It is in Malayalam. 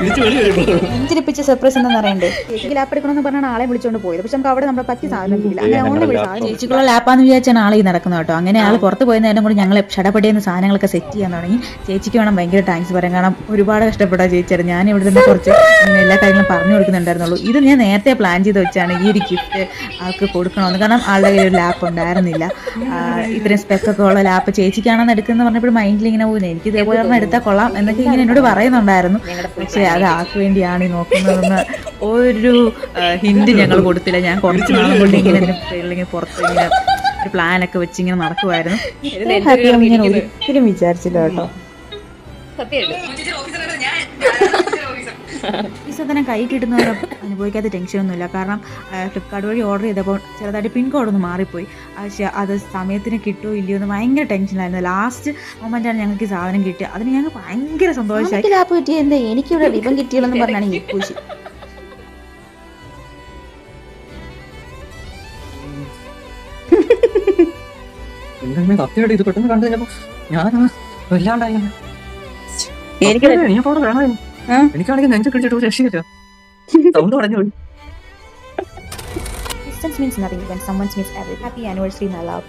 നെഞ്ചിരിപ്പിച്ച സർപ്രൈസ് എന്താണെന്ന് അറിയണ്ടേ? ചേച്ചിക്ക് ലാപ്പ് എടുക്കണമെന്ന് പറഞ്ഞാണ് ആളെ വിളിച്ചോണ്ട് പോയത്. പക്ഷെ നമുക്ക് അവിടെ നമ്മുടെ പറ്റിയ സാധനം കിട്ടില്ല. അങ്ങനെ ഓൺലൈൻ വഴി ചേച്ചിക്കുള്ള ലാപ്പാന്ന് വിചാരിച്ചാണ് ആൾ ഈ നടക്കുന്നത് കേട്ടോ. അങ്ങനെ ആൾ പുറത്ത് പോയ നേരം കൂടി ഞങ്ങൾ ഷടപടിയെന്ന് സാധനങ്ങളൊക്കെ സെറ്റ് ചെയ്യാൻ തുടങ്ങി. ചേച്ചിക്ക് വേണം ഭയങ്കര താങ്ക്സ് പറയാൻ. കാരണം ഒരുപാട് കഷ്ടപ്പെട്ടാ ചേച്ചിയായിരുന്നു. ഞാൻ ഇവിടെ നിന്ന് കുറച്ച് ഇങ്ങനെ എല്ലാ കാര്യങ്ങളും പറഞ്ഞു കൊടുക്കുന്നുണ്ടായിരുന്നുള്ളൂ. ഇത് ഞാൻ നേരത്തെ പ്ലാൻ ചെയ്ത് വെച്ചാണ് ഈ ഒരു ഗിഫ്റ്റ് ആൾക്ക് കൊടുക്കണമെന്ന്. കാരണം ആളുടെ കയ്യിൽ ഒരു ലാപ്പ് ഉണ്ടായിരുന്നില്ല. ഇത്രയും സ്പെക്കൊക്കെ ഉള്ള ലാപ്പ് ചേച്ചിക്കാണെന്ന് എടുക്കുന്നത് പറഞ്ഞപ്പോൾ മൈൻഡിൽ ഇങ്ങനെ പോകുന്നത്. എനിക്ക് ഇതേപോലെ പറഞ്ഞാൽ എടുത്താൽ കൊള്ളാം എന്നൊക്കെ ഇങ്ങനെ എന്നോട് പറയുന്നുണ്ടായിരുന്നു. പക്ഷേ അത് ആൾക്ക് വേണ്ടിയാണ് ഈ നോക്കുന്നതെന്ന് ഒരു ഹിന്റ് ഞങ്ങൾ കൊടുത്തില്ല. ഞാൻ കുറച്ച് നാളും കൊണ്ട് ഇങ്ങനെ പുറത്ത് ഇങ്ങനെ ഒരു പ്ലാനൊക്കെ വെച്ച് ഇങ്ങനെ നടക്കുമായിരുന്നു. ഞാൻ ഒരിക്കലും വിചാരിച്ചില്ല കേട്ടോ. ഈ സാധനം കൈ കിട്ടുന്നവർ അനുഭവിക്കാത്ത ടെൻഷനൊന്നുമില്ല. കാരണം ഫ്ലിപ്കാർട്ട് വഴി ഓർഡർ ചെയ്തപ്പോൾ ചെറുതായിട്ട് പിൻ കോഡൊന്ന് മാറിപ്പോയി. പക്ഷേ അത് സമയത്തിന് കിട്ടുമോ ഇല്ലയോ എന്ന് ഭയങ്കര ടെൻഷനായിരുന്നു. ലാസ്റ്റ് മൊമെന്റാണ് ഞങ്ങൾക്ക് ഈ സാധനം കിട്ടിയത്. അതിന് ഞങ്ങൾക്ക് ഭയങ്കര സന്തോഷമായി. ലാപ്പ് കിട്ടിയ എന്താ എനിക്കിവിടെ റിബൺ കിട്ടിയതെന്ന് പറഞ്ഞാണ് ഈ പൂശി. സത്യമായിട്ട് ഇത് പെട്ടെന്ന് കണ്ടു കഴിഞ്ഞപ്പോ ഞാൻ വല്ലാണ്ടായി. എനിക്കാണെങ്കിൽ നെഞ്ച് കിട്ടിയിട്ട് ഒരു രക്ഷയില്ല. സൗണ്ട് പറഞ്ഞു പോയി. Distance means nothing when someone means everything. Happy anniversary, my love.